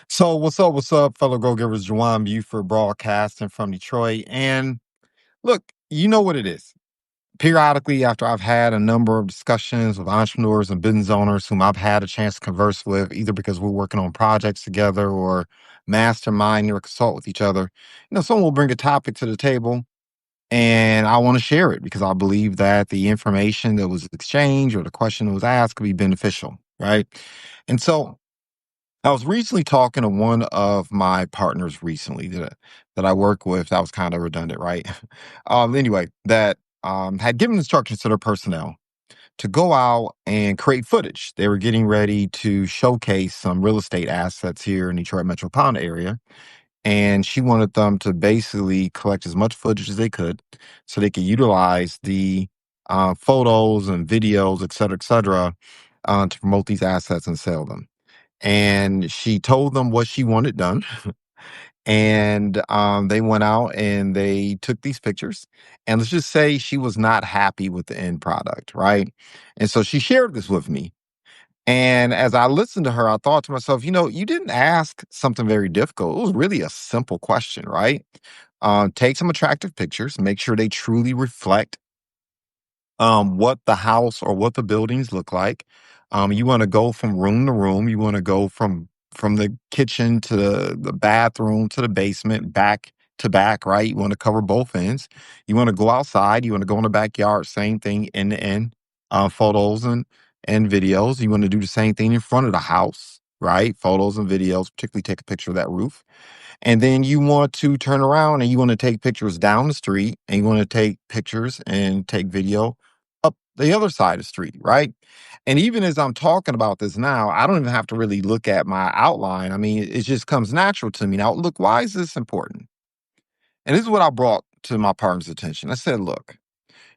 So what's up, fellow go-givers? JuJuan Buford broadcasting from Detroit. And look, you know what it is. Periodically, after I've had a number of discussions with entrepreneurs and business owners whom I've had a chance to converse with, either because we're working on projects together or mastermind or consult with each other, someone will bring a topic to the table and I want to share it because I believe that the information that was exchanged or the question that was asked could be beneficial, right? And so I was recently talking to one of my partners recently that I work with. That was kind of redundant, right? Anyway, that had given instructions to their personnel to go out and create footage. They were getting ready to showcase some real estate assets here in Detroit metropolitan area, and she wanted them to basically collect as much footage as they could, so they could utilize the photos and videos, et cetera, to promote these assets and sell them. And she told them what she wanted done. And they went out and they took these pictures. And let's just say she was not happy with the end product, right? And so she shared this with me. And as I listened to her, I thought to myself, you didn't ask something very difficult. It was really a simple question, right? Take some attractive pictures, make sure they truly reflect what the house or what the buildings look like. You want to go from room to room. You want to go from the kitchen to the bathroom to the basement, back to back, right? You want to cover both ends. You want to go outside. You want to go in the backyard. Same thing, end to end, photos and videos. You want to do the same thing in front of the house, right? Photos and videos. Particularly take a picture of that roof. And then you want to turn around and you want to take pictures down the street, and you want to take pictures and take video up the other side of the street, right? And even as I'm talking about this now, I don't even have to really look at my outline. I mean, it just comes natural to me. Now, look, why is this important? And this is what I brought to my partner's attention. I said, look,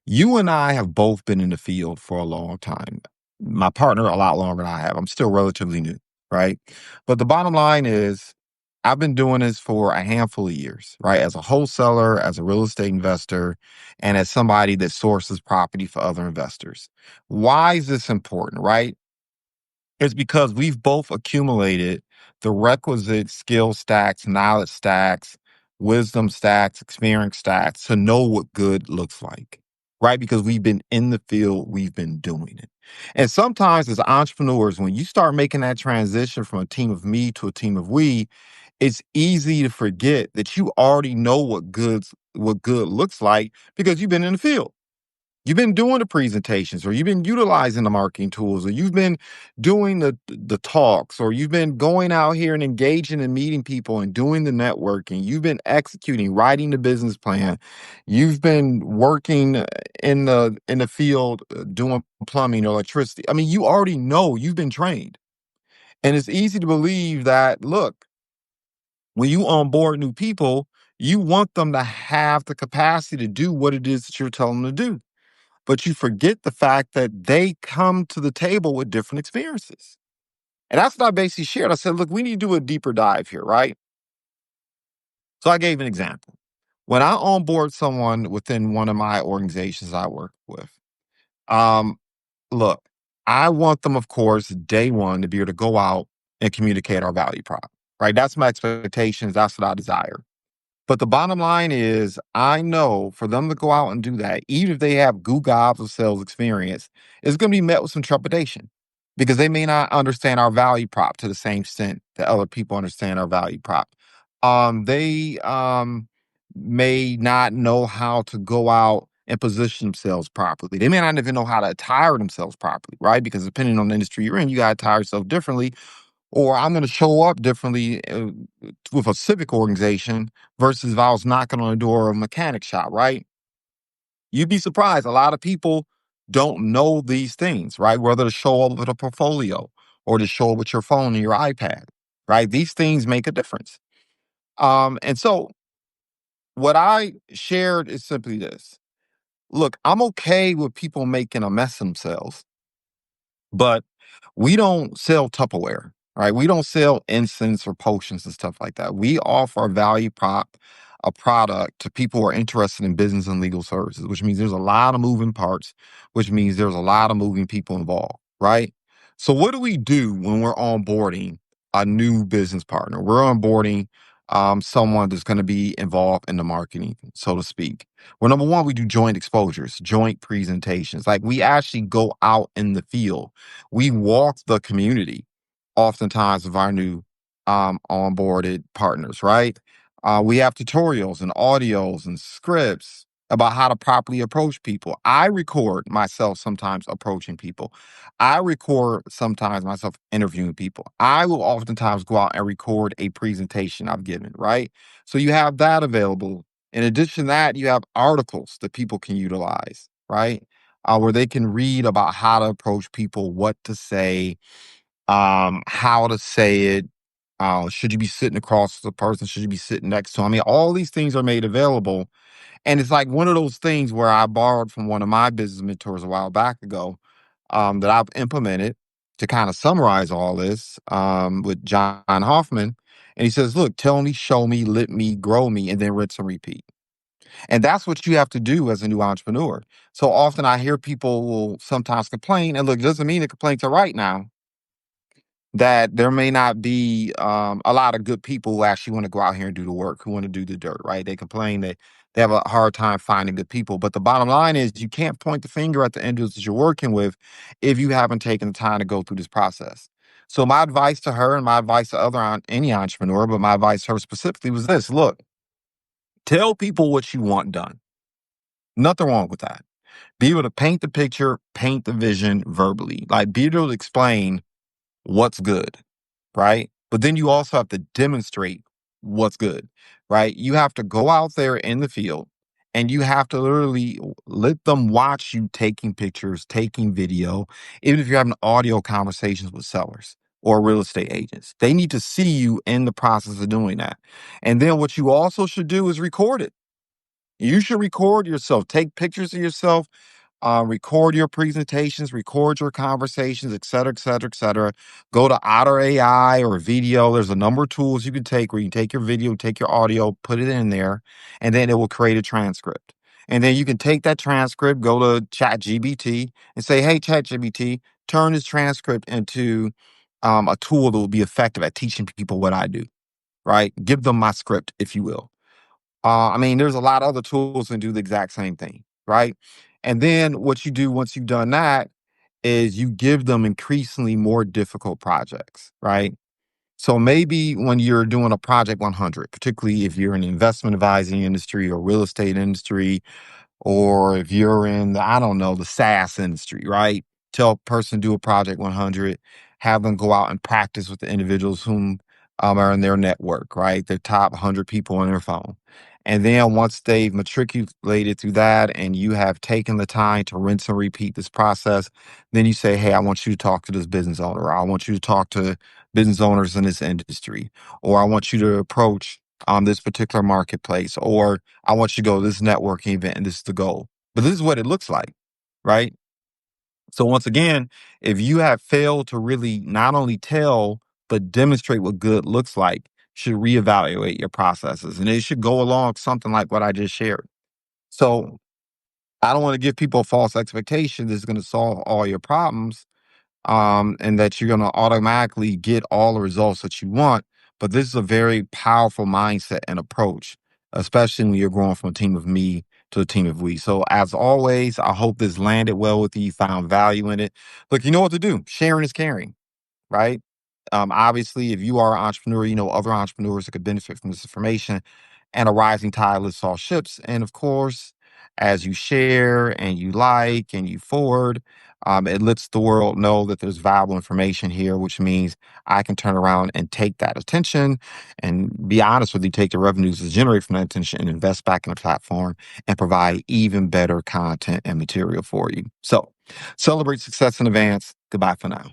you and I have both been in the field for a long time. My partner, a lot longer than I have. I'm still relatively new, right? But the bottom line is, I've been doing this for a handful of years, right? As a wholesaler, as a real estate investor, and as somebody that sources property for other investors. Why is this important, right? It's because we've both accumulated the requisite skill stacks, knowledge stacks, wisdom stacks, experience stacks to know what good looks like, right? Because we've been in the field, we've been doing it. And sometimes as entrepreneurs, when you start making that transition from a team of me to a team of we, it's easy to forget that you already know what good looks like because you've been in the field. You've been doing the presentations, or you've been utilizing the marketing tools, or you've been doing the talks, or you've been going out here and engaging and meeting people and doing the networking. You've been executing, writing the business plan. You've been working in the field, doing plumbing or electricity. I mean, you already know, you've been trained. And it's easy to believe that, look, when you onboard new people, you want them to have the capacity to do what it is that you're telling them to do. But you forget the fact that they come to the table with different experiences. And that's what I basically shared. I said, look, we need to do a deeper dive here, right? So I gave an example. When I onboard someone within one of my organizations I work with, um, look, I want them, of course, day one to be able to go out and communicate our value prop, right? That's my expectations. That's what I desire. But the bottom line is, I know for them to go out and do that, even if they have goo gobs of sales experience, it's going to be met with some trepidation because they may not understand our value prop to the same extent that other people understand our value prop. They may not know how to go out and position themselves properly. They may not even know how to attire themselves properly, right? Because depending on the industry you're in, you got to attire yourself differently, or I'm going to show up differently with a civic organization versus if I was knocking on the door of a mechanic shop, right? You'd be surprised. A lot of people don't know these things, right? Whether to show up with a portfolio or to show up with your phone and your iPad, right? These things make a difference. And so what I shared is simply this. Look, I'm okay with people making a mess of themselves, but we don't sell Tupperware, right? We don't sell incense or potions and stuff like that. We offer a value prop, a product to people who are interested in business and legal services, which means there's a lot of moving parts, which means there's a lot of moving people involved, right? So what do we do when we're onboarding a new business partner. We're onboarding someone that's going to be involved in the marketing, so to speak. Well, number one, we do joint exposures, joint presentations. Like we actually go out in the field. We walk the community oftentimes of our new onboarded partners, right? We have tutorials and audios and scripts about how to properly approach people. I record myself sometimes approaching people. I record sometimes myself interviewing people. I will oftentimes go out and record a presentation I've given, right? So you have that available. In addition to that, you have articles that people can utilize, right? Where they can read about how to approach people, what to say, how to say it. Should you be sitting across the person? Should you be sitting next to 'em? I mean, all these things are made available. And it's like one of those things where I borrowed from one of my business mentors a while back ago, that I've implemented to kind of summarize all this, with John Hoffman. And he says, look, tell me, show me, let me, grow me, and then rinse and repeat. And that's what you have to do as a new entrepreneur. So often I hear people will sometimes complain, and look, it doesn't mean the complaints are right now, that there may not be a lot of good people who actually want to go out here and do the work, who want to do the dirt, right? They complain that they have a hard time finding good people. But the bottom line is you can't point the finger at the individuals you're working with if you haven't taken the time to go through this process. So my advice to her and my advice to any entrepreneur, but my advice to her specifically was this: look, tell people what you want done. Nothing wrong with that. Be able to paint the picture, paint the vision verbally, like be able to explain what's good, right? But then you also have to demonstrate what's good, right? You have to go out there in the field and you have to literally let them watch you taking pictures, taking video, even if you're having audio conversations with sellers or real estate agents. They need to see you in the process of doing that. And then what you also should do is record it. You should record yourself, take pictures of yourself, record your presentations, record your conversations, et cetera, et cetera, et cetera. Go to Otter AI or Video. There's a number of tools you can take where you can take your video, take your audio, put it in there, and then it will create a transcript. And then you can take that transcript, go to ChatGPT and say, hey, ChatGPT, turn this transcript into a tool that will be effective at teaching people what I do, right? Give them my script, if you will. I mean, there's a lot of other tools that do the exact same thing, right? And then what you do once you've done that is you give them increasingly more difficult projects, right? So maybe when you're doing a project 100, particularly if you're in the investment advising industry or real estate industry, or if you're in the, I don't know, the SaaS industry, right? Tell a person to do a project 100, have them go out and practice with the individuals whom are in their network, right? Their top 100 people on their phone. And then once they've matriculated through that and you have taken the time to rinse and repeat this process, then you say, hey, I want you to talk to this business owner. Or I want you to talk to business owners in this industry. Or I want you to approach this particular marketplace. Or I want you to go to this networking event and this is the goal. But this is what it looks like, right? So once again, if you have failed to really not only tell, but demonstrate what good looks like, you should reevaluate your processes. And it should go along something like what I just shared. So I don't want to give people a false expectation this is going to solve all your problems, and that you're going to automatically get all the results that you want. But this is a very powerful mindset and approach, especially when you're growing from a team of me to a team of we. So as always, I hope this landed well with you. You found value in it. Look, you know what to do. Sharing is caring, right? Obviously, if you are an entrepreneur, you know other entrepreneurs that could benefit from this information, and a rising tide lifts all ships. And of course, as you share and you like and you forward, it lets the world know that there's valuable information here, which means I can turn around and take that attention and be honest with you, take the revenues that generate from that attention and invest back in the platform and provide even better content and material for you. So celebrate success in advance. Goodbye for now.